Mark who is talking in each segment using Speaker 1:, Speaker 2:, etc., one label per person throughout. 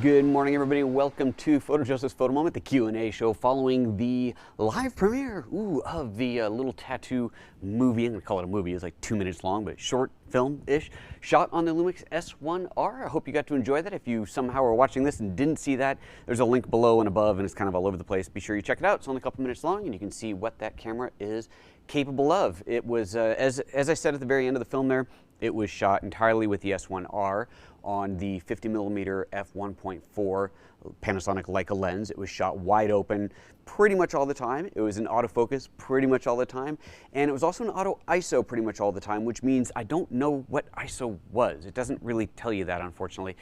Speaker 1: Good morning, everybody. Welcome to PhotoJoseph's Photo Moment, the Q&A show following the live premiere of the little tattoo movie. I'm going to call it a movie. It's like 2 minutes long, but short film-ish, shot on the LUMIX S1R. I hope you got to enjoy that. If you somehow are watching this and didn't see that, there's a link below and above, and it's kind of all over the place. Be sure you check it out. It's only a couple minutes long, and you can see what that camera is capable of. It was, as I said at the very end of the film there, it was shot entirely with the S1R on the 50mm f1.4 Panasonic Leica lens. It was shot wide open pretty much all the time. It was in autofocus pretty much all the time. And it was also in auto ISO pretty much all the time, which means I don't know what ISO was. It doesn't really tell you that, unfortunately.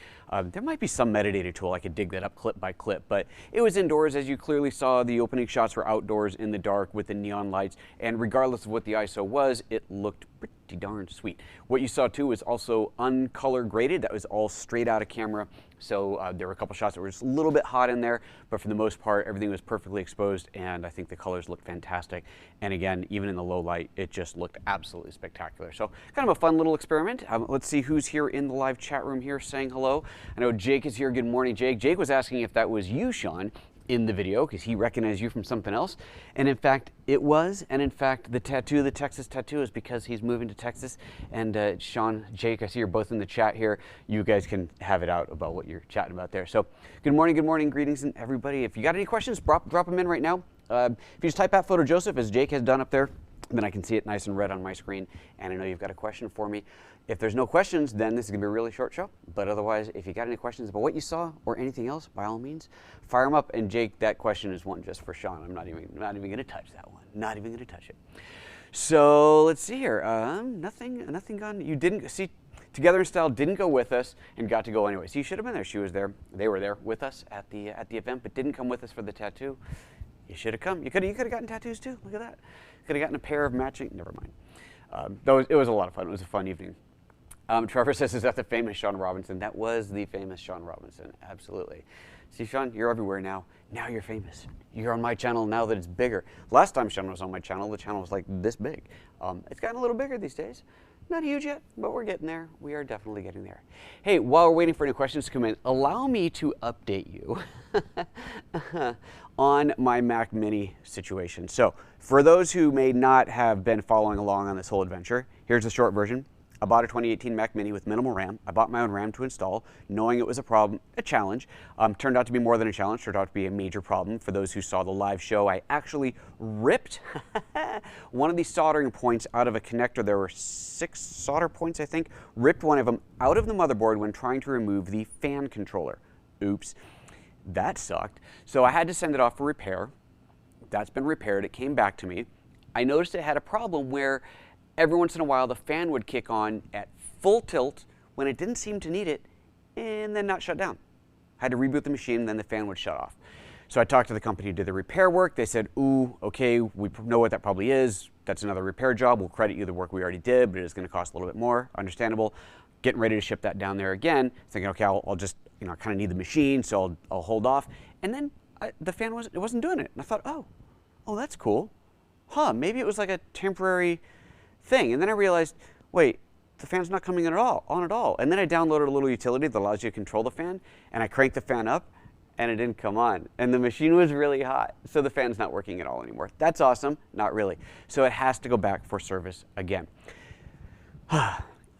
Speaker 1: There might be some metadata tool I could dig that up clip by clip, but it was indoors. As you clearly saw, the opening shots were outdoors in the dark with the neon lights. And regardless of what the ISO was, it looked pretty darn sweet. What you saw too was also uncolor graded. That was all straight out of camera. So there were a couple shots that were just a little bit hot in there, but for the most part, everything was perfectly exposed, and I think the colors looked fantastic. And again, even in the low light, it just looked absolutely spectacular. So kind of a fun little experiment. Let's see who's here in the live chat room here saying hello. I know Jake is here. Good morning, Jake. Jake was asking if that was you, Sean, in the video, because he recognized you from something else. And in fact, it was. And in fact, the tattoo, the Texas tattoo, is because he's moving to Texas. And Sean, Jake, I see you're both in the chat here. You guys can have it out about what you're chatting about there. So good morning, greetings, and everybody. If you got any questions, drop them in right now. If you just type out PhotoJoseph, as Jake has done up there, then I can see it nice and red on my screen, and I know you've got a question for me. If there's no questions, then this is going to be a really short show. But otherwise, if you got any questions about what you saw or anything else, by all means, fire them up. And Jake, that question is one just for Sean. I'm not even going to touch that one. Not even going to touch it. So let's see here. Nothing gone. You didn't see. Together in Style didn't go with us and got to go anyway. So you should have been there. She was there. They were there with us at the event, but didn't come with us for the tattoo. You should have come. You could have gotten tattoos too. Look at that. Could have gotten a pair of matching. Never mind. It was a lot of fun. It was a fun evening. Trevor says, is that the famous Sean Robinson? That was the famous Sean Robinson. Absolutely. See, Sean, you're everywhere now. Now you're famous. You're on my channel now that it's bigger. Last time Sean was on my channel, the channel was like this big. It's gotten a little bigger these days. Not huge yet, but we're getting there. We are definitely getting there. Hey, while we're waiting for any questions to come in, allow me to update you on my Mac Mini situation. So for those who may not have been following along on this whole adventure, here's the short version. I bought a 2018 Mac Mini with minimal RAM. I bought my own RAM to install, knowing it was a challenge. Turned out to be more than a challenge, turned out to be a major problem. For those who saw the live show, I actually ripped one of these soldering points out of a connector. There were 6 solder points, I think. Ripped one of them out of the motherboard when trying to remove the fan controller. Oops, that sucked. So I had to send it off for repair. That's been repaired. It came back to me. I noticed it had a problem where every once in a while, the fan would kick on at full tilt when it didn't seem to need it, and then not shut down. I had to reboot the machine, and then the fan would shut off. So I talked to the company who did the repair work. They said, ooh, okay, we know what that probably is. That's another repair job. We'll credit you the work we already did, but it is going to cost a little bit more. Understandable. Getting ready to ship that down there again, thinking, okay, I'll just, I kind of need the machine, so I'll hold off. And then the fan wasn't doing it. And I thought, oh, that's cool. Huh, maybe it was like a temporary thing. And then I realized, wait, the fan's not coming on at all. And then I downloaded a little utility that allows you to control the fan, and I cranked the fan up, and it didn't come on. And the machine was really hot, so the fan's not working at all anymore. That's awesome. Not really. So it has to go back for service again.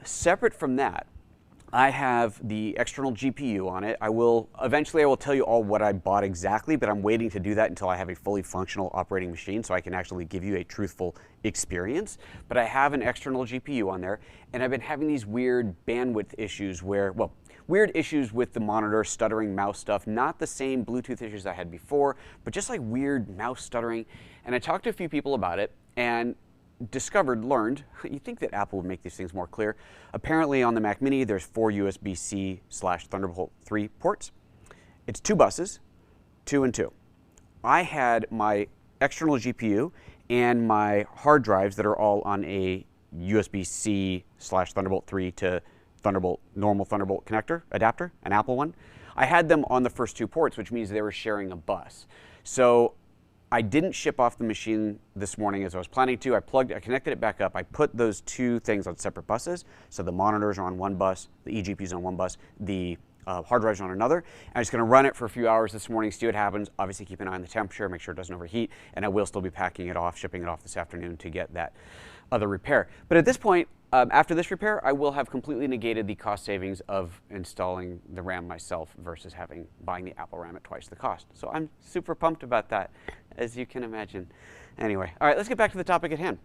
Speaker 1: Separate from that, I have the external GPU on it. Eventually I will tell you all what I bought exactly, but I'm waiting to do that until I have a fully functional operating machine so I can actually give you a truthful experience. But I have an external GPU on there, and I've been having these weird bandwidth issues weird issues with the monitor, stuttering mouse stuff, not the same Bluetooth issues I had before, but just like weird mouse stuttering. And I talked to a few people about it, and learned, you'd think that Apple would make these things more clear. Apparently on the Mac Mini, there's 4 USB-C/Thunderbolt 3 ports. It's 2 buses, 2 and 2. I had my external GPU and my hard drives that are all on a USB-C/Thunderbolt 3 to normal Thunderbolt connector, adapter, an Apple one. I had them on the first 2 ports, which means they were sharing a bus. So I didn't ship off the machine this morning as I was planning to. I connected it back up. I put those 2 things on separate buses. So the monitors are on one bus, the eGPU is on one bus, the hard drives on another. And I'm just going to run it for a few hours this morning, see what happens. Obviously, keep an eye on the temperature, make sure it doesn't overheat, and I will still be packing it off, shipping it off this afternoon to get that other repair. But at this point, after this repair, I will have completely negated the cost savings of installing the RAM myself versus buying the Apple RAM at twice the cost. So I'm super pumped about that, as you can imagine. Anyway, all right, let's get back to the topic at hand.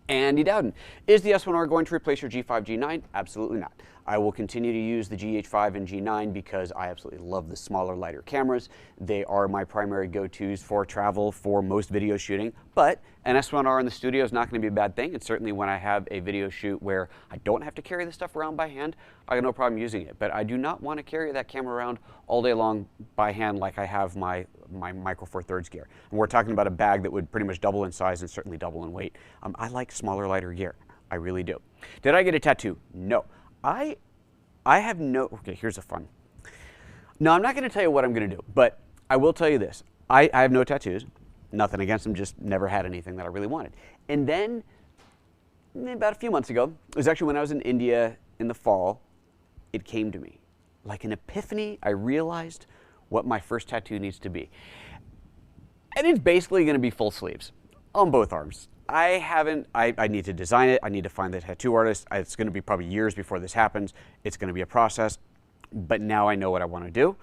Speaker 1: Andy Dowden, is the S1R going to replace your G5, G9? Absolutely not. I will continue to use the GH5 and G9 because I absolutely love the smaller, lighter cameras. They are my primary go-tos for travel, for most video shooting. But an S1R in the studio is not going to be a bad thing. And certainly when I have a video shoot where I don't have to carry this stuff around by hand, I have no problem using it. But I do not want to carry that camera around all day long by hand like I have my Micro Four Thirds gear. And we're talking about a bag that would pretty much double in size and certainly double in weight. I like smaller, lighter gear. I really do. Did I get a tattoo? No. I have no, okay, here's a fun. No, I'm not going to tell you what I'm going to do, but I will tell you this. I have no tattoos. Nothing against them, just never had anything that I really wanted. And then, about a few months ago, it was actually when I was in India in the fall, it came to me. Like an epiphany, I realized what my first tattoo needs to be. And it's basically going to be full sleeves on both arms. I need to design it. I need to find the tattoo artist. It's going to be probably years before this happens. It's going to be a process. But now I know what I want to do.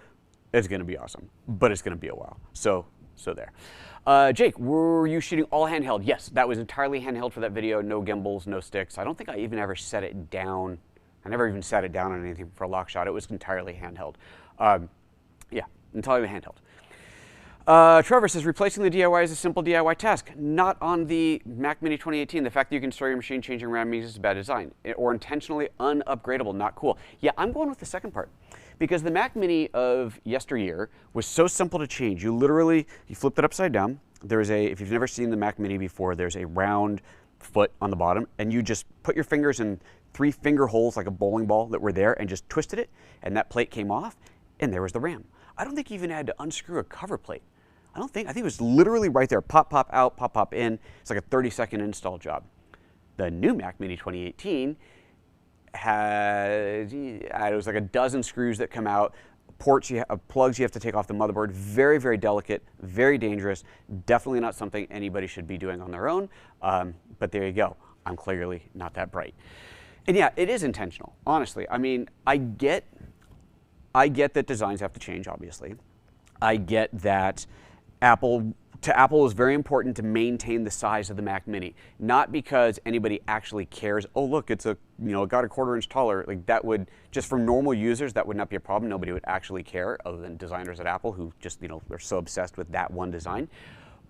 Speaker 1: It's going to be awesome. But it's going to be a while. So there. Jake, were you shooting all handheld? Yes, that was entirely handheld for that video. No gimbals, no sticks. I don't think I even ever set it down. I never even set it down on anything for a lock shot. It was entirely handheld. Yeah, entirely handheld. Trevor says, replacing the DIY is a simple DIY task. Not on the Mac Mini 2018. The fact that you can store your machine changing RAM means it's a bad design. Or intentionally unupgradable, not cool. Yeah, I'm going with the second part. Because the Mac Mini of yesteryear was so simple to change. You literally, you flipped it upside down. There's a, if you've never seen the Mac Mini before, there's a round foot on the bottom. And you just put your fingers in 3 finger holes like a bowling ball that were there and just twisted it. And that plate came off. And there was the RAM. I don't think you even had to unscrew a cover plate. I think it was literally right there. Pop, pop out, pop, pop in. It's like a 30-second install job. The new Mac Mini 2018 has, it was like a dozen screws that come out, ports, plugs you have to take off the motherboard. Very, very delicate, very dangerous. Definitely not something anybody should be doing on their own. But there you go. I'm clearly not that bright. And yeah, it is intentional, honestly. I mean, I get that designs have to change, obviously. I get that Apple is very important to maintain the size of the Mac Mini, not because anybody actually cares. Oh, look, it's it got a 1/4 inch taller. Like that would, just for normal users, that would not be a problem. Nobody would actually care, other than designers at Apple who just they're so obsessed with that one design.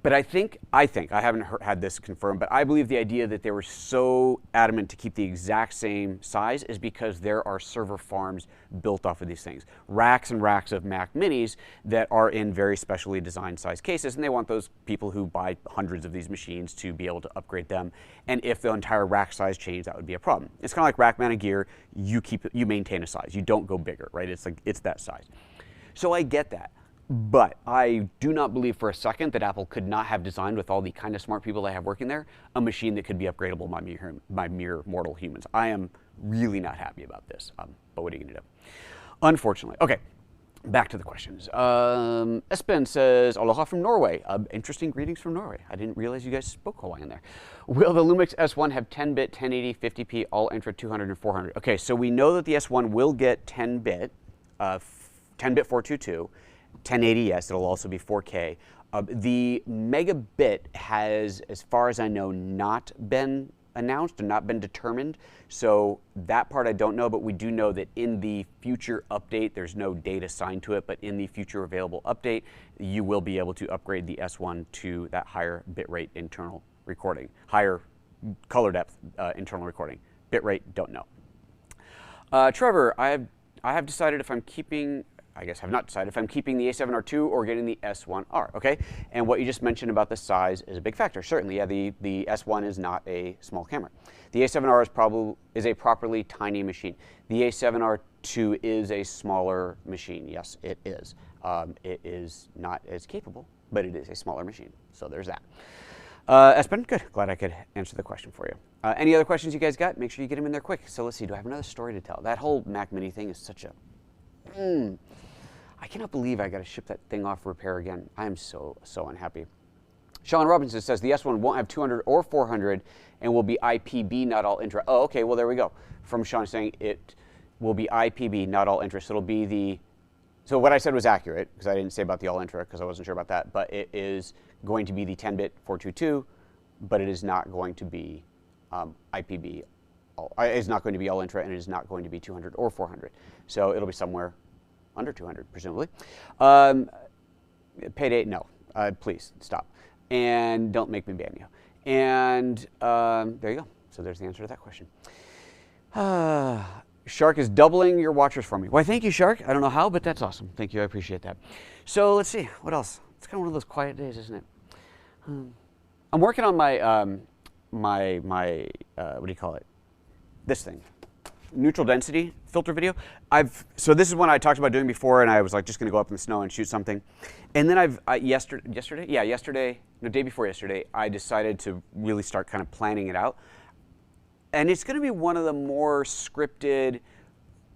Speaker 1: But I think I haven't had this confirmed, but I believe the idea that they were so adamant to keep the exact same size is because there are server farms built off of these things. Racks and racks of Mac Minis that are in very specially designed size cases, and they want those people who buy hundreds of these machines to be able to upgrade them. And if the entire rack size changed, that would be a problem. It's kind of like rack mounted gear. You maintain a size. You don't go bigger, right? It's that size. So I get that. But I do not believe for a second that Apple could not have designed, with all the kind of smart people they have working there, a machine that could be upgradable by mere mortal humans. I am really not happy about this, but what are you going to do? Unfortunately. Okay, back to the questions. Espen says, aloha from Norway. Interesting greetings from Norway. I didn't realize you guys spoke Hawaiian there. Will the LUMIX S1 have 10-bit, 1080, 50p, all Intra 200 and 400? Okay, so we know that the S1 will get 10-bit, 10-bit 422. 1080, yes, it'll also be 4K. The megabit has, as far as I know, not been announced and not been determined. So that part I don't know, but we do know that in the future update, there's no date assigned to it, but in the future available update, you will be able to upgrade the S1 to that higher bitrate internal recording, higher color depth internal recording. Bitrate, don't know. Trevor, I have decided if I'm keeping, I guess have not decided if I'm keeping the A7R II or getting the S1R, okay? And what you just mentioned about the size is a big factor. Certainly, yeah, the S1 is not a small camera. The A7R is a properly tiny machine. The A7R II is a smaller machine. Yes, it is. It is not as capable, but it is a smaller machine. So there's that. Espen, good. Glad I could answer the question for you. Any other questions you guys got? Make sure you get them in there quick. So let's see, do I have another story to tell? That whole Mac Mini thing is such a I cannot believe I got to ship that thing off for repair again. I am so unhappy. Sean Robinson says the S1 won't have 200 or 400 and will be IPB, not all intra. Oh, okay, well, there we go. From Sean saying it will be IPB, not all intra. So it'll be the, so what I said was accurate, because I didn't say about the all intra, because I wasn't sure about that, but it is going to be the 10-bit 422, but it is not going to be IPB. It's not going to be all intra, and it is not going to be 200 or 400. So it'll be somewhere under 200, presumably. Payday, no. Please, stop. And don't make me ban you. And there you go. So there's the answer to that question. Shark is doubling your watchers for me. Why, thank you, Shark. I don't know how, but that's awesome. Thank you. I appreciate that. So let's see. What else? It's kind of one of those quiet days, isn't it? I'm working on my, what do you call it? This thing. Neutral density filter video. So this is one I talked about doing before, and I was like just going to go up in the snow and shoot something. And then yesterday, no, day before yesterday, I decided to really start kind of planning it out. And it's going to be one of the more scripted,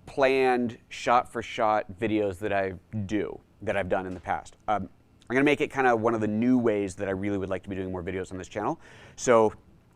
Speaker 1: planned, shot-for-shot videos that I've done in the past. I'm going to make it kind of one of the new ways that I really would like to be doing more videos on this channel. So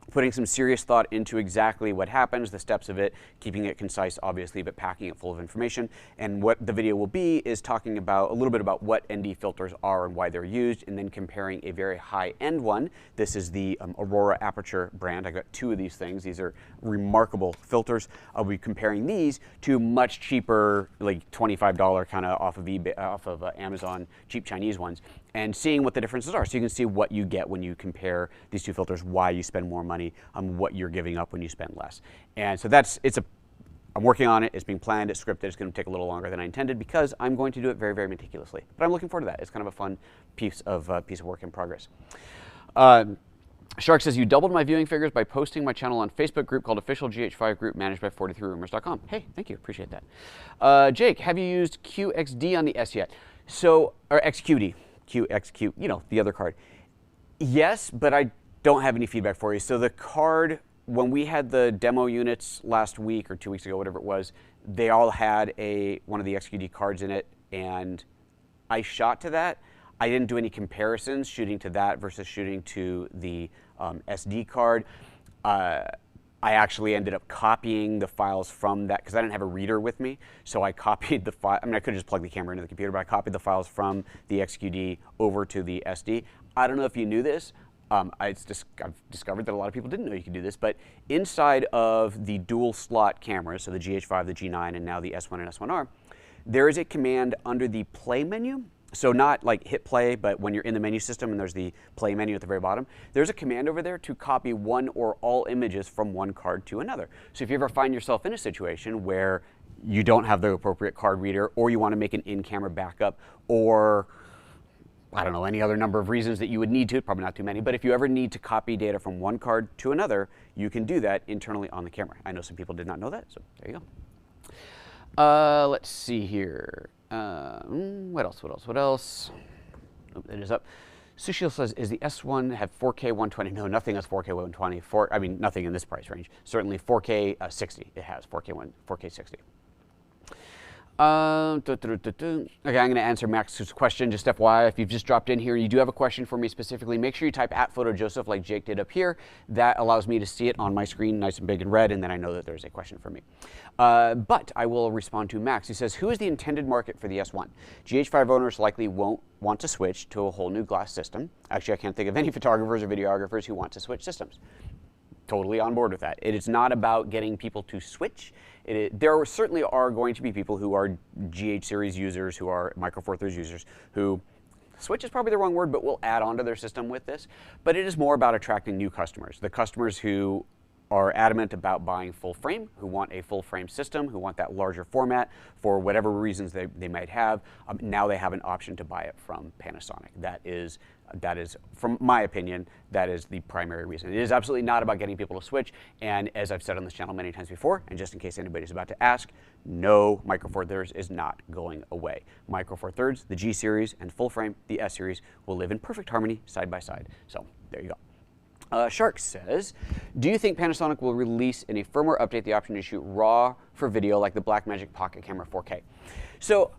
Speaker 1: putting some serious thought into exactly what happens, the steps of it, keeping it concise, obviously, but packing it full of information. And what the video will be is talking about a little bit about what ND filters are and why they're used, and then comparing a very high-end one. This is the Aurora Aperture brand. I got 2 of these things. These are remarkable filters. I'll be comparing these to much cheaper, like $25 kind of off of eBay, off of Amazon, cheap Chinese ones, and seeing what the differences are. So you can see what you get when you compare these 2 filters, why you spend more money, what you're giving up when you spend less. And so I'm working on it, it's being planned, it's scripted, it's going to take a little longer than I intended because I'm going to do it very, very meticulously. But I'm looking forward to that. It's kind of a fun piece of work in progress. Shark says, you doubled my viewing figures by posting my channel on Facebook group called Official GH5 Group managed by 43rumors.com. Hey, thank you, appreciate that. Jake, have you used QXD on the S yet? So, or XQD. QXQ, you know, the other card. Yes, but I don't have any feedback for you. So the card, when we had the demo units last week or 2 weeks ago, whatever it was, they all had one of the XQD cards in it, and I shot to that. I didn't do any comparisons shooting to that versus shooting to the SD card. I actually ended up copying the files from that because I didn't have a reader with me. So I copied the file. I mean, I could just plug the camera into the computer, but I copied the files from the XQD over to the SD. I don't know if you knew this. I've discovered that a lot of people didn't know you could do this, but inside of the dual slot cameras, so the GH5, the G9, and now the S1 and S1R, there is a command under the play menu. So not like hit play, but when you're in the menu system and there's the play menu at the very bottom, there's a command over there to copy one or all images from one card to another. So if you ever find yourself in a situation where you don't have the appropriate card reader, or you want to make an in-camera backup, or I don't know, any other number of reasons that you would need to, probably not too many, but if you ever need to copy data from one card to another, you can do that internally on the camera. I know some people did not know that, so there you go. Let's see here. What else? Oh, it is up. Sushil says, is the S1 have 4K 120? No, nothing has 4K 120. I mean, nothing in this price range. Certainly 4K 60. It has 4K 60. Okay, I'm going to answer Max's question. Just FYI, if you've just dropped in here and you do have a question for me specifically, make sure you type @PhotoJoseph like Jake did up here. That allows me to see it on my screen nice and big and red, and then I know that there's a question for me. But I will respond to Max, who says, who is the intended market for the S1? GH5 owners likely won't want to switch to a whole new glass system. Actually, I can't think of any photographers or videographers who want to switch systems. Totally on board with that. It is not about getting people to switch. There certainly are going to be people who are GH series users, who are Micro Four Thirds users, who switch is probably the wrong word, but will add on to their system with this. But it is more about attracting new customers. The customers who are adamant about buying full frame, who want a full frame system, who want that larger format for whatever reasons they might have. Now they have an option to buy it from Panasonic. That is, from my opinion, that is the primary reason. It is absolutely not about getting people to switch. And as I've said on this channel many times before, and just in case anybody's about to ask, no, Micro Four Thirds is not going away. Micro Four Thirds, the G series, and full frame, the S series, will live in perfect harmony side by side. So there you go. Shark says, do you think Panasonic will release in a firmware update the option to shoot RAW for video like the Blackmagic Pocket Camera 4K? So,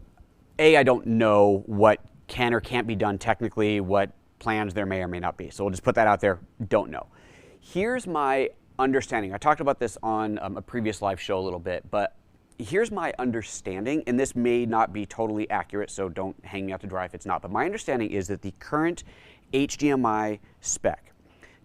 Speaker 1: I don't know what can or can't be done technically, what plans there may or may not be. So we'll just put that out there, don't know. Here's my understanding. I talked about this on a previous live show a little bit, but here's my understanding, and this may not be totally accurate, so don't hang me out to dry if it's not, but my understanding is that the current HDMI spec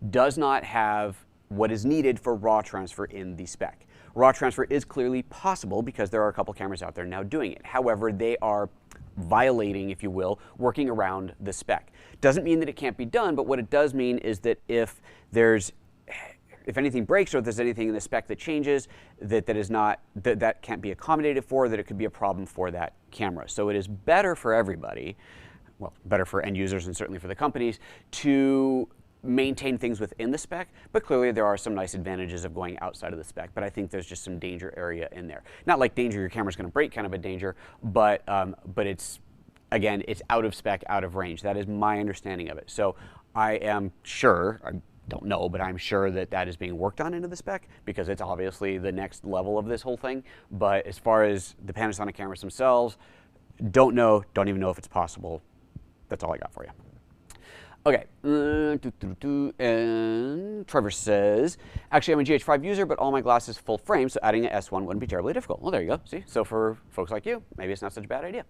Speaker 1: does not have what is needed for RAW transfer in the spec. RAW transfer is clearly possible because there are a couple cameras out there now doing it. However, they are violating, if you will, working around the spec. Doesn't mean that it can't be done, but what it does mean is that if anything breaks or if there's anything in the spec that changes that can't be accommodated for, that it could be a problem for that camera. So it is better for everybody, well, better for end users and certainly for the companies, to maintain things within the spec, but clearly there are some nice advantages of going outside of the spec, but I think there's just some danger area in there. Not like danger your camera's going to break kind of a danger, but it's, again, it's out of spec, out of range. That is my understanding of it. So I am sure, I don't know, but I'm sure that that is being worked on into the spec because it's obviously the next level of this whole thing. But as far as the Panasonic cameras themselves, don't know, don't even know if it's possible. That's all I got for you. Okay, and Trevor says, actually I'm a GH5 user, but all my glass is full frame, so adding an S1 wouldn't be terribly difficult. Well, there you go, see? So for folks like you, maybe it's not such a bad idea.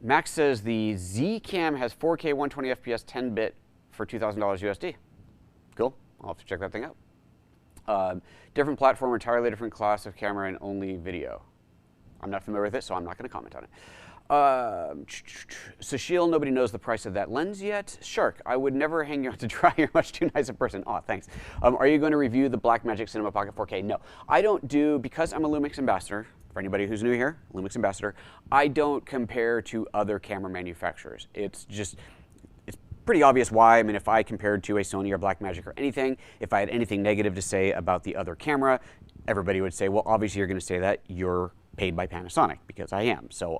Speaker 1: Max says the Z Cam has 4K 120 FPS 10-bit for $2,000 USD. Cool, I'll have to check that thing out. Different platform, entirely different class of camera and only video. I'm not familiar with it, so I'm not going to comment on it. Sushil, nobody knows the price of that lens yet. Shark, I would never hang you out to dry. You're much too nice a person. Aw, thanks. Are you going to review the Blackmagic Cinema Pocket 4K? No, I don't do, because I'm a LUMIX ambassador. For anybody who's new here, LUMIX ambassador, I don't compare to other camera manufacturers. It's pretty obvious why. I mean, if I compared to a Sony or Blackmagic or anything, if I had anything negative to say about the other camera, everybody would say, well, obviously you're going to say that. You're paid by Panasonic, because I am. So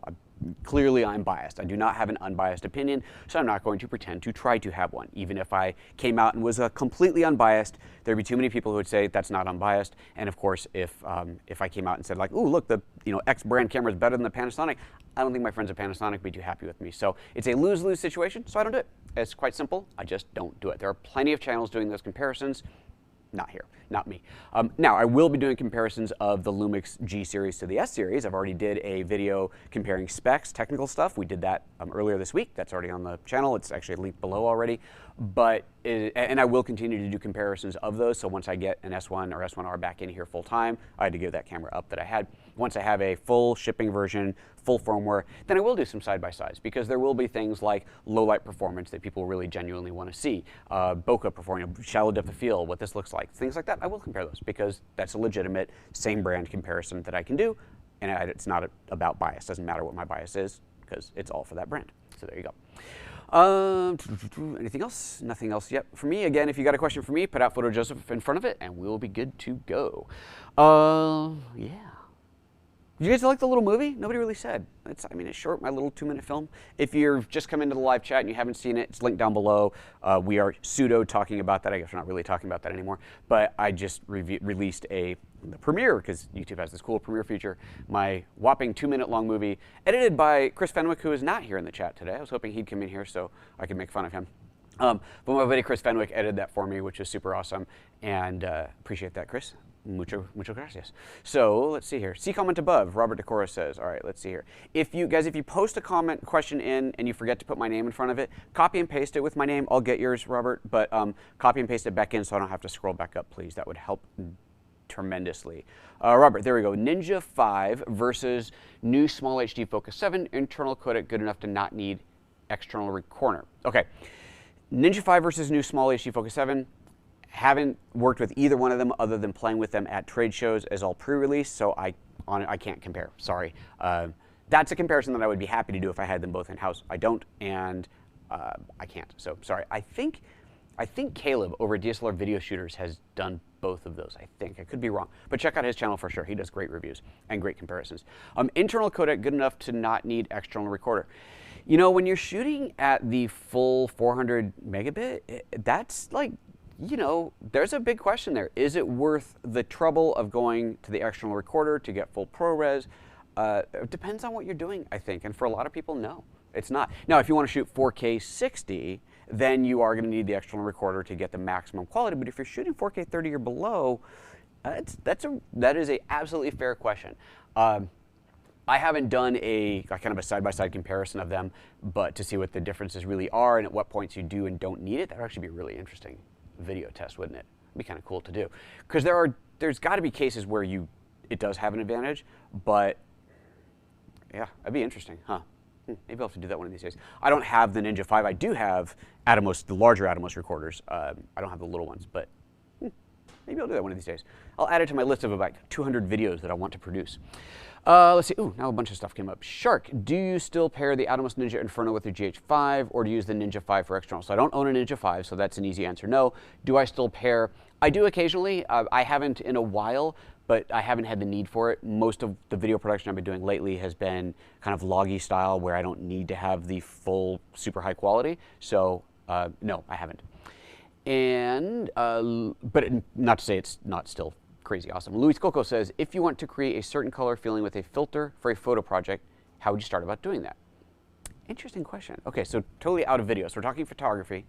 Speaker 1: clearly I'm biased. I do not have an unbiased opinion, so I'm not going to pretend to try to have one. Even if I came out and was completely unbiased, there'd be too many people who would say that's not unbiased. And of course, if I came out and said like, ooh, look, the X brand camera is better than the Panasonic, I don't think my friends at Panasonic would be too happy with me. So it's a lose-lose situation, so I don't do it. It's quite simple. I just don't do it. There are plenty of channels doing those comparisons. Not here, not me. Now, I will be doing comparisons of the LUMIX G series to the S series. I've already did a video comparing specs, technical stuff. We did that earlier this week. That's already on the channel. It's actually linked below already. And I will continue to do comparisons of those. So once I get an S1 or S1R back in here full time, I had to give that camera up that I had. Once I have a full shipping version, full firmware, then I will do some side-by-sides, because there will be things like low light performance that people really genuinely want to see, bokeh performance, shallow depth of field, what this looks like, things like that. I will compare those because that's a legitimate same brand comparison that I can do, and it's not about bias. Doesn't matter what my bias is because it's all for that brand. So there you go. Anything else? Nothing else yet for me. Again, if you got a question for me, put out PhotoJoseph in front of it, and we'll be good to go. Yeah. Did you guys like the little movie? Nobody really said. It's short, my little 2-minute film. If you're just come into the live chat and you haven't seen it, it's linked down below. We are pseudo talking about that. I guess we're not really talking about that anymore. But I just released the premiere, because YouTube has this cool premiere feature, my whopping 2-minute long movie, edited by Chris Fenwick, who is not here in the chat today. I was hoping he'd come in here so I could make fun of him. But my buddy Chris Fenwick edited that for me, which is super awesome, and appreciate that, Chris. Mucho gracias. So let's see here. See comment above, Robert Decora says. All right, let's see here. If you post a question in and you forget to put my name in front of it, copy and paste it with my name. I'll get yours, Robert, but copy and paste it back in so I don't have to scroll back up, please. That would help tremendously. Robert, there we go. Ninja 5 versus new small HD Focus 7, internal codec good enough to not need external recorder. Okay, Ninja 5 versus new small HD Focus 7. Haven't worked with either one of them other than playing with them at trade shows as all pre-release, so I can't compare. Sorry. That's a comparison that I would be happy to do if I had them both in-house. I don't, and I can't. So sorry. I think Caleb over at DSLR Video Shooters has done both of those. I think. I could be wrong, but check out his channel for sure. He does great reviews and great comparisons. Internal codec good enough to not need external recorder. You know, when you're shooting at the full 400 megabit, that's like, you know, there's a big question there. Is it worth the trouble of going to the external recorder to get full ProRes? It depends on what you're doing, I think. And for a lot of people, no, it's not. Now, if you want to shoot 4K 60, then you are going to need the external recorder to get the maximum quality. But if you're shooting 4K 30 or below, that is a absolutely fair question. I haven't done a kind of a side-by-side comparison of them, but to see what the differences really are and at what points you do and don't need it, that would actually be a really interesting video test, wouldn't it? It'd be kind of cool to do. Because there's got to be cases where it does have an advantage, but yeah, that'd be interesting, huh? Maybe I'll have to do that one of these days. I don't have the Ninja 5. I do have Atomos, the larger Atomos recorders. I don't have the little ones, but maybe I'll do that one of these days. I'll add it to my list of about 200 videos that I want to produce. Let's see. Ooh, now a bunch of stuff came up. Shark, do you still pair the Atomos Ninja Inferno with your GH5, or do you use the Ninja 5 for external? So I don't own a Ninja 5, so that's an easy answer. No. Do I still pair? I do occasionally. I haven't in a while, but I haven't had the need for it. Most of the video production I've been doing lately has been kind of loggy style, where I don't need to have the full super high quality. So no, I haven't. And but not to say it's not still crazy awesome. Luis Coco says, if you want to create a certain color feeling with a filter for a photo project, how would you start about doing that? Interesting question. Okay, so totally out of video. So we're talking photography.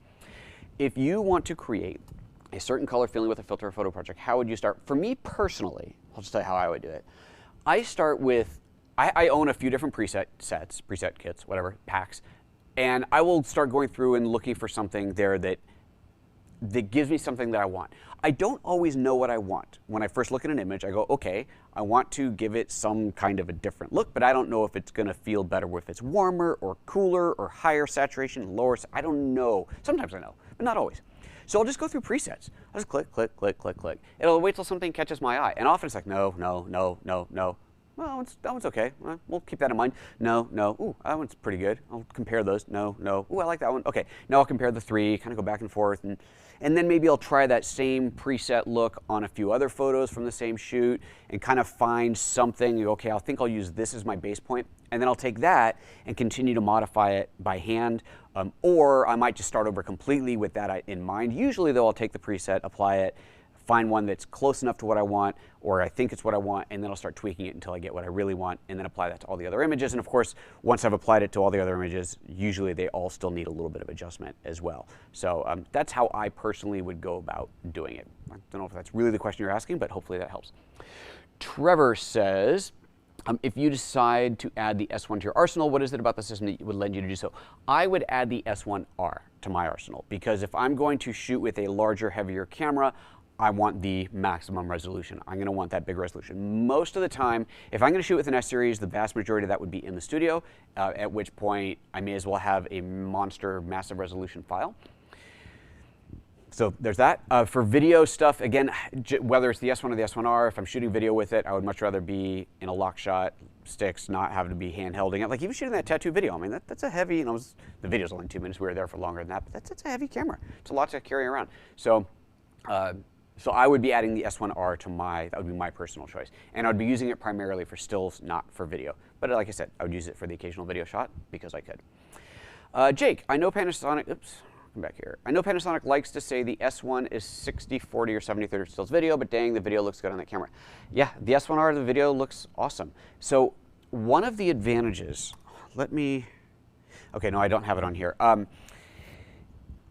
Speaker 1: If you want to create a certain color feeling with a filter or photo project, how would you start? For me personally, I'll just tell you how I would do it. I start with, I own a few different preset kits, whatever, packs, and I will start going through and looking for something there that gives me something that I want. I don't always know what I want. When I first look at an image, I go, okay, I want to give it some kind of a different look, but I don't know if it's going to feel better if it's warmer or cooler or higher saturation, lower. I don't know. Sometimes I know, but not always. So I'll just go through presets. I'll just click, click, click, click, click. It'll wait till something catches my eye. And often it's like, no, no, no, no, no. Well, that one's okay. We'll keep that in mind. No, no. Ooh, that one's pretty good. I'll compare those. No, no. Ooh, I like that one. Okay. Now I'll compare the three, kind of go back and forth. And then maybe I'll try that same preset look on a few other photos from the same shoot and kind of find something. Okay, I think I'll use this as my base point. And then I'll take that and continue to modify it by hand. Or I might just start over completely with that in mind. Usually, though, I'll take the preset, apply it, find one that's close enough to what I want, or I think it's what I want, and then I'll start tweaking it until I get what I really want, and then apply that to all the other images. And of course, once I've applied it to all the other images, usually they all still need a little bit of adjustment as well. So that's how I personally would go about doing it. I don't know if that's really the question you're asking, but hopefully that helps. Trevor says, if you decide to add the S1 to your arsenal, what is it about the system that would lend you to do so? I would add the S1R to my arsenal, because if I'm going to shoot with a larger, heavier camera, I want the maximum resolution. I'm going to want that big resolution. Most of the time, if I'm going to shoot with an S series, the vast majority of that would be in the studio, at which point I may as well have a monster, massive resolution file. So there's that. For video stuff, again, whether it's the S1 or the S1R, if I'm shooting video with it, I would much rather be in a lock shot, sticks, not have to be hand-holding it. Like even shooting that tattoo video, I mean, that's a heavy, you know, the video's only 2 minutes, we were there for longer than that, but that's a heavy camera. It's a lot to carry around. So, so I would be adding the S1R to that would be my personal choice. And I would be using it primarily for stills, not for video. But like I said, I would use it for the occasional video shot because I could. Jake, I know Panasonic, oops. Come back here. I know Panasonic likes to say the S1 is 60/40 or 70/30 stills video, but dang, the video looks good on that camera. Yeah, the S1R, the video looks awesome. So one of the advantages, okay, no, I don't have it on here.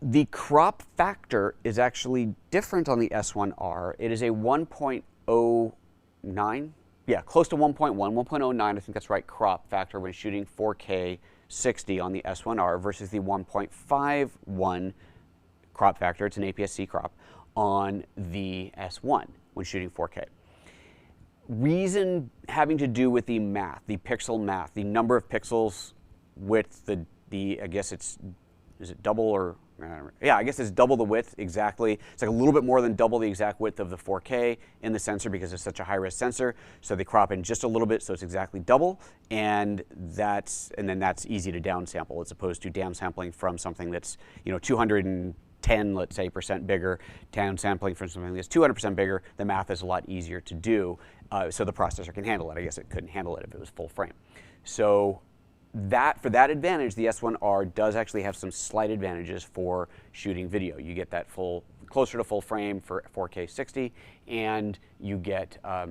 Speaker 1: The crop factor is actually different on the S1R. It is a 1.09, yeah, close to 1.1, 1.09, I think that's right, crop factor when shooting 4K 60 on the S1R versus the 1.51 crop factor, it's an APS-C crop, on the S1 when shooting 4K. Reason having to do with the math, the pixel math, the number of pixels with I guess is it double or, yeah, I guess it's double the width exactly. It's like a little bit more than double the exact width of the 4K in the sensor because it's such a high-res sensor. So they crop in just a little bit, so it's exactly double, and then that's easy to downsample as opposed to downsampling from something that's 210, let's say, % bigger. Downsampling from something that's 200% bigger. The math is a lot easier to do, so the processor can handle it. I guess it couldn't handle it if it was full frame. So for that advantage, the S1R does actually have some slight advantages for shooting video. You get that closer to full frame for 4K 60, and you get, I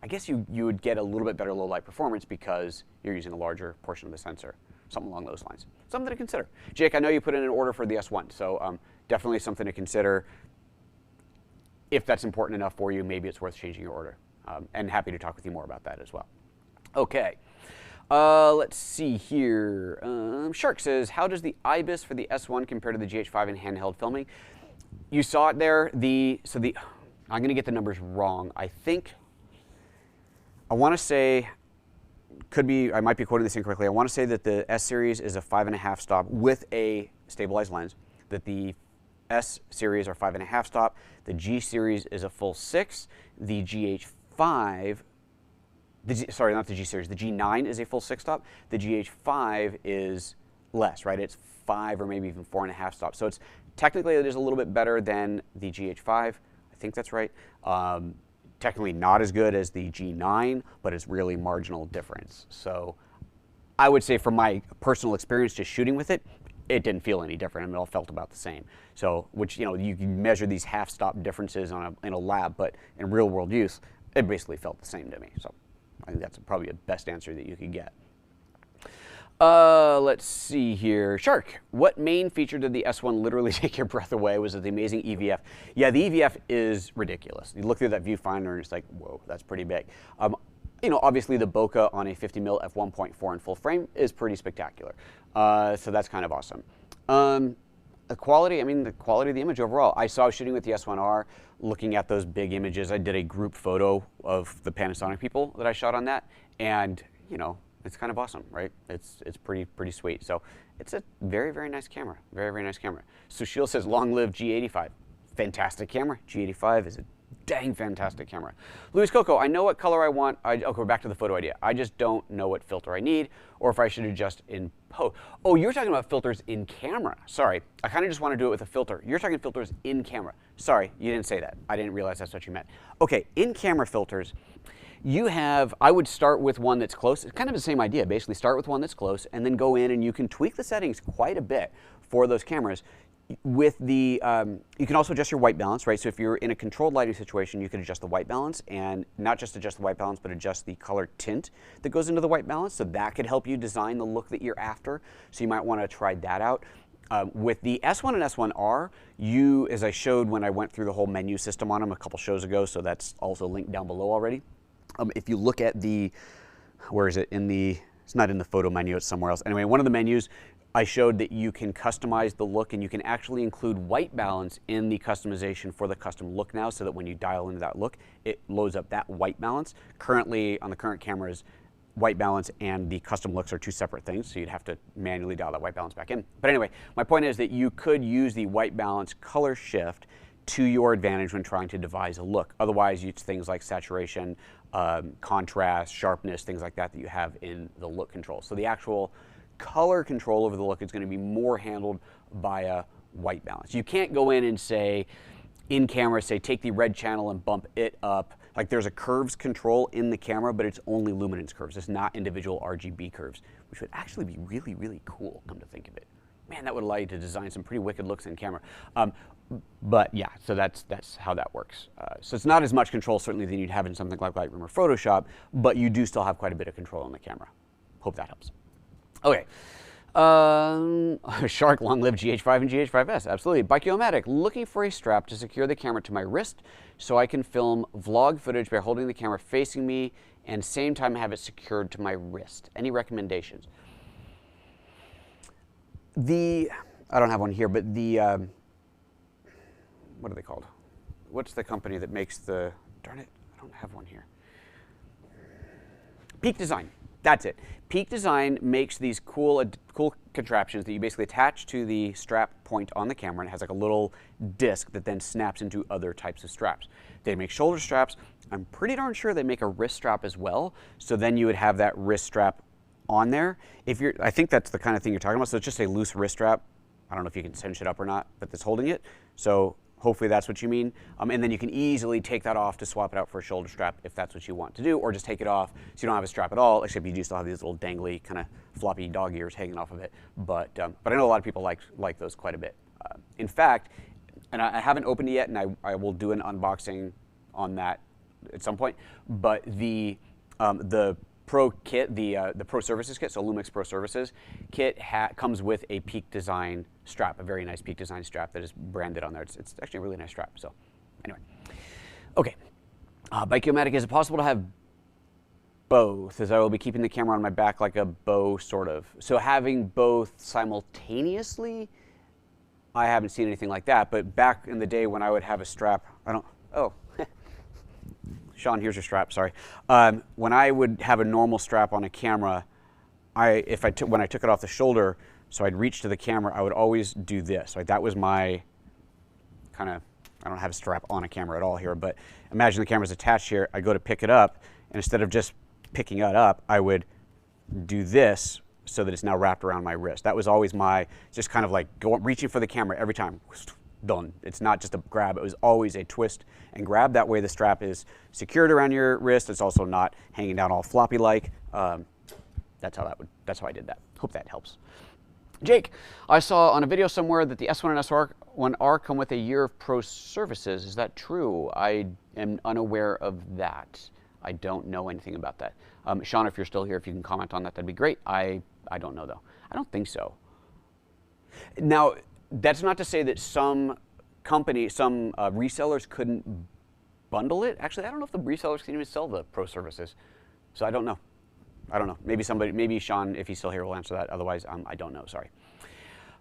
Speaker 1: guess you would get a little bit better low light performance because you're using a larger portion of the sensor, something along those lines. Something to consider. Jake, I know you put in an order for the S1, so definitely something to consider. If that's important enough for you, maybe it's worth changing your order. And happy to talk with you more about that as well. Okay. Let's see here. Shark says, how does the IBIS for the S1 compare to the GH5 in handheld filming? You saw it there. I'm going to get the numbers wrong. I want to say, I might be quoting this incorrectly. I want to say that the S series is a 5.5 stop with a stabilized lens, that the S series are 5.5 stop, the G series is a full 6, the GH5, sorry, not the G series, the G9 is a full 6 stop, the GH5 is less, right? It's 5 or maybe even 4.5 stops. So it's technically it is a little bit better than the GH5. I think that's right. Technically not as good as the G9, but it's really marginal difference. So I would say from my personal experience just shooting with it, it didn't feel any different. I mean, it all felt about the same. So, which, you can measure these half-stop differences in a lab, but in real-world use, it basically felt the same to me. So I think that's probably the best answer that you could get. Let's see here. Shark, what main feature did the S1 literally take your breath away? Was it the amazing EVF? Yeah, the EVF is ridiculous. You look through that viewfinder and it's like, whoa, that's pretty big. Obviously the bokeh on a 50mm f1.4 in full frame is pretty spectacular. So that's kind of awesome. The quality of the image overall. I was shooting with the S1R, looking at those big images. I did a group photo of the Panasonic people that I shot on that, and it's kind of awesome, right? It's pretty sweet. So it's a very, very nice camera. Very, very nice camera. Sushil says, long live G85. Fantastic camera. G85 is a dang fantastic camera. Luis Coco, I know what color I want. Okay, we're back to the photo idea. I just don't know what filter I need or if I should adjust in post. Oh, you're talking about filters in camera. Sorry, I kind of just want to do it with a filter. You're talking filters in camera. Sorry, you didn't say that. I didn't realize that's what you meant. Okay, in camera filters, I would start with one that's close. It's kind of the same idea. Basically start with one that's close and then go in and you can tweak the settings quite a bit for those cameras. With the, you can also adjust your white balance, right? So if you're in a controlled lighting situation, you can adjust the white balance and not just adjust the white balance, but adjust the color tint that goes into the white balance. So that could help you design the look that you're after. So you might want to try that out. With the S1 and S1R, as I showed when I went through the whole menu system on them a couple shows ago, so that's also linked down below already. If you look at where is it? It's not in the photo menu, it's somewhere else. Anyway, one of the menus, I showed that you can customize the look and you can actually include white balance in the customization for the custom look now, so that when you dial into that look, it loads up that white balance. Currently, on the current cameras, white balance and the custom looks are two separate things, so you'd have to manually dial that white balance back in. But anyway, my point is that you could use the white balance color shift to your advantage when trying to devise a look. Otherwise, use things like saturation, contrast, sharpness, things like that you have in the look control. So the actual color control over the look is going to be more handled via white balance. You can't go in and say, in camera, say take the red channel and bump it up. Like there's a curves control in the camera, but it's only luminance curves. It's not individual RGB curves, which would actually be really, really cool, come to think of it. Man, that would allow you to design some pretty wicked looks in camera. But yeah, so that's how that works. So it's not as much control certainly than you'd have in something like Lightroom or Photoshop, but you do still have quite a bit of control on the camera. Hope that helps. Okay. Shark, long live GH5 and GH5S. Absolutely. Bike-O-Matic, looking for a strap to secure the camera to my wrist so I can film vlog footage by holding the camera facing me and same time have it secured to my wrist. Any recommendations? I don't have one here, but what are they called? What's the company that makes darn it, I don't have one here. Peak Design. That's it. Peak Design makes these cool contraptions that you basically attach to the strap point on the camera, and it has like a little disc that then snaps into other types of straps. They make shoulder straps. I'm pretty darn sure they make a wrist strap as well. So then you would have that wrist strap on there. I think that's the kind of thing you're talking about. So it's just a loose wrist strap. I don't know if you can cinch it up or not, but that's holding it. So hopefully that's what you mean. And then you can easily take that off to swap it out for a shoulder strap if that's what you want to do, or just take it off so you don't have a strap at all, except you do still have these little dangly kind of floppy dog ears hanging off of it. But I know a lot of people like those quite a bit. In fact, and I haven't opened it yet, and I will do an unboxing on that at some point, but the Pro kit, the Pro Services kit, so LUMIX Pro Services kit comes with a Peak Design strap, a very nice Peak Design strap that is branded on there. It's actually a really nice strap. So anyway, okay. Bike-O-Matic, is it possible to have both? As I will be keeping the camera on my back like a bow, sort of. So having both simultaneously, I haven't seen anything like that. But back in the day when I would have a strap, oh. Sean, here's your strap, sorry. When I would have a normal strap on a camera, when I took it off the shoulder, so I'd reach to the camera, I would always do this. Like that was my kind of, I don't have a strap on a camera at all here, but imagine the camera's attached here. I go to pick it up, and instead of just picking it up, I would do this so that it's now wrapped around my wrist. That was always just kind of like reaching for the camera every time. Done. It's not just a grab, it was always a twist and grab. That way the strap is secured around your wrist. It's also not hanging down all floppy like. That's how I did that. Hope that helps. Jake, I saw on a video somewhere that the S1 and S1R come with a year of Pro Services. Is that true? I am unaware of that. I don't know anything about that. Sean, if you're still here, if you can comment on that, that'd be great. I don't know though. I don't think so. Now, that's not to say that some resellers couldn't bundle it. Actually, I don't know if the resellers can even sell the Pro Services. So I don't know. Maybe Sean, if he's still here, will answer that. Otherwise, I don't know, sorry.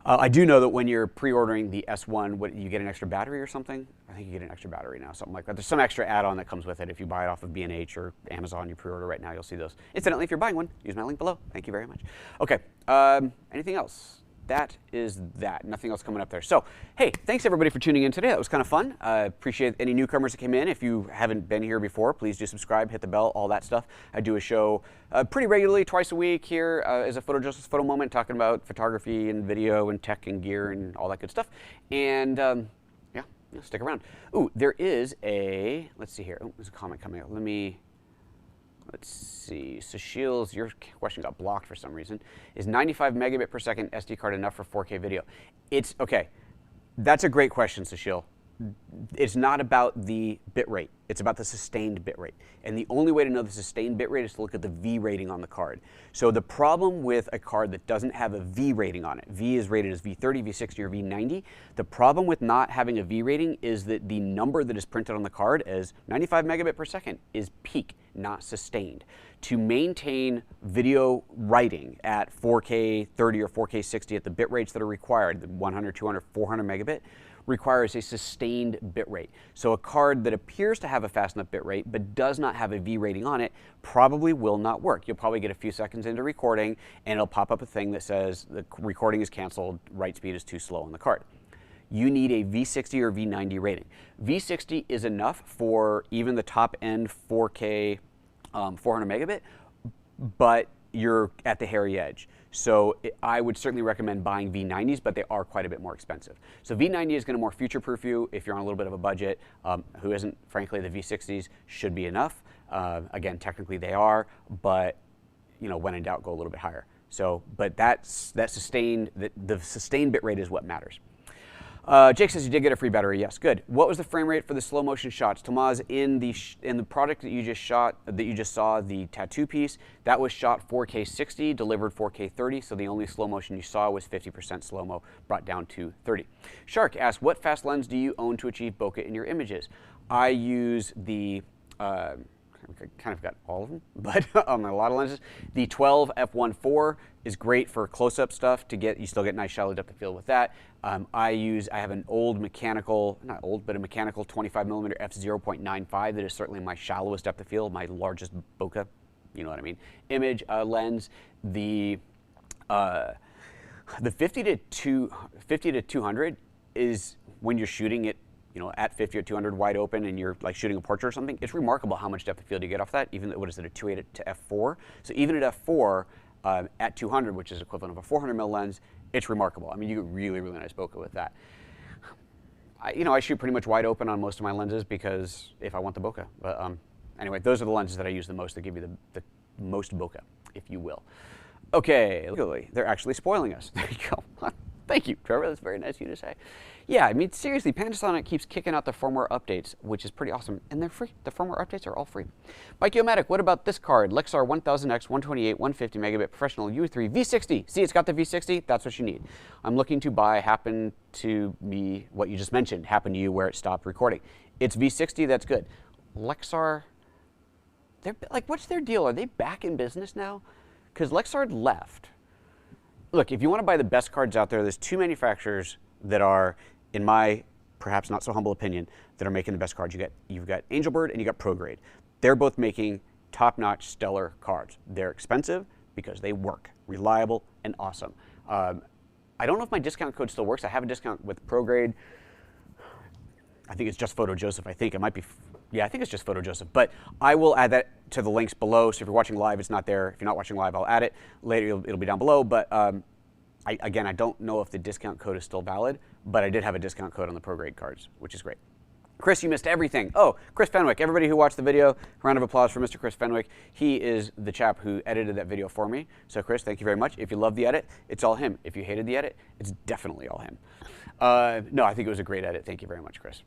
Speaker 1: I do know that when you're pre-ordering the S1, you get an extra battery or something? I think you get an extra battery now, something like that. There's some extra add-on that comes with it. If you buy it off of B&H or Amazon, you pre-order right now, you'll see those. Incidentally, if you're buying one, use my link below. Thank you very much. Okay, anything else? That is that. Nothing else coming up there. So, hey, thanks everybody for tuning in today. That was kind of fun. I appreciate any newcomers that came in. If you haven't been here before, please do subscribe, hit the bell, all that stuff. I do a show pretty regularly, twice a week here as a PhotoJoseph Photo Moment, talking about photography and video and tech and gear and all that good stuff. And yeah, stick around. Ooh, there is let's see here. Oh, there's a comment coming up. Let's see, Sushil's, your question got blocked for some reason. Is 95 megabit per second SD card enough for 4K video? It's, okay, that's a great question, Sushil. It's not about the bit rate, it's about the sustained bit rate. And the only way to know the sustained bit rate is to look at the V rating on the card. So the problem with a card that doesn't have a V rating on it, V is rated as V30, V60, or V90, the problem with not having a V rating is that the number that is printed on the card as 95 megabit per second is peak, not sustained. To maintain video writing at 4K 30 or 4K 60 at the bit rates that are required, the 100, 200, 400 megabit, requires a sustained bit rate. So a card that appears to have a fast enough bit rate but does not have a V rating on it probably will not work. You'll probably get a few seconds into recording and it'll pop up a thing that says the recording is canceled, write speed is too slow on the card. You need a V60 or V90 rating. V60 is enough for even the top end 4K 400 megabit, but you're at the hairy edge. So I would certainly recommend buying V90s, but they are quite a bit more expensive. So V90 is going to more future-proof you if you're on a little bit of a budget. Who isn't? Frankly, the V60s should be enough. Again, technically they are, but when in doubt, go a little bit higher. So, but the sustained bit rate is what matters. Jake says you did get a free battery. Yes, good. What was the frame rate for the slow motion shots, Tomas? In the product that you just saw, the tattoo piece, that was shot 4K 60, delivered 4K 30. So the only slow motion you saw was 50% slow mo, brought down to 30. Shark asks, what fast lens do you own to achieve bokeh in your images? I use the I kind of got all of them, but a lot of lenses. The 12 f1.4 is great for close-up stuff. You still get nice shallow depth of field with that. I have an old mechanical, not old, but a mechanical 25mm f0.95 that is certainly my shallowest depth of field, my largest bokeh, you know what I mean, image lens. The 50 to 200 is when you're shooting it, at 50 or 200 wide open and you're like shooting a portrait or something. It's remarkable how much depth of field you get off that, even, what is it, a 2.8 to f4? So even at f4, at 200, which is equivalent of a 400mm lens, it's remarkable. I mean, you get really, really nice bokeh with that. I shoot pretty much wide open on most of my lenses because if I want the bokeh. But anyway, those are the lenses that I use the most that give you the most bokeh, if you will. Okay, they're actually spoiling us. There you go. Thank you, Trevor. That's very nice of you to say. Yeah, I mean, seriously, Panasonic keeps kicking out the firmware updates, which is pretty awesome. And they're free. The firmware updates are all free. Mike-O-Matic, what about this card? Lexar 1000X 128 150 megabit professional U3 V60. See, it's got the V60. That's what you need. I'm looking to buy, happen to be what you just mentioned, happen to you where it stopped recording. It's V60. That's good. Lexar, they're like, what's their deal? Are they back in business now? Because Lexar left. Look, if you want to buy the best cards out there, there's two manufacturers that are, in my perhaps not so humble opinion, that are making the best cards. You've got Angelbird and you got ProGrade. They're both making top-notch, stellar cards. They're expensive because they work, reliable and awesome. I don't know if my discount code still works. I have a discount with ProGrade. I think it's just PhotoJoseph. I think it might be. Yeah, I think it's just PhotoJoseph. But I will add that to the links below. So if you're watching live, it's not there. If you're not watching live, I'll add it. Later, it'll be down below. But again, I don't know if the discount code is still valid, but I did have a discount code on the ProGrade cards, which is great. Chris, you missed everything. Oh, Chris Fenwick. Everybody who watched the video, round of applause for Mr. Chris Fenwick. He is the chap who edited that video for me. So Chris, thank you very much. If you love the edit, it's all him. If you hated the edit, it's definitely all him. No, I think it was a great edit. Thank you very much, Chris.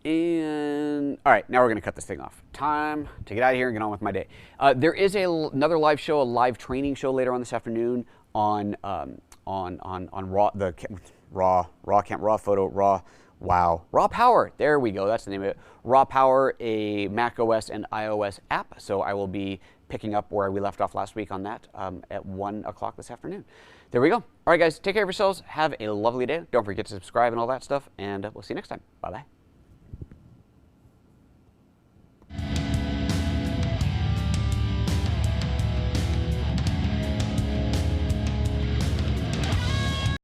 Speaker 1: And all right, now we're going to cut this thing off. Time to get out of here and get on with my day. There is another live show, a live training show later on this afternoon on Raw Power. There we go. That's the name of it. Raw Power, a Mac OS and iOS app. So I will be picking up where we left off last week on that at 1 o'clock this afternoon. There we go. All right, guys, take care of yourselves. Have a lovely day. Don't forget to subscribe and all that stuff, and we'll see you next time. Bye-bye.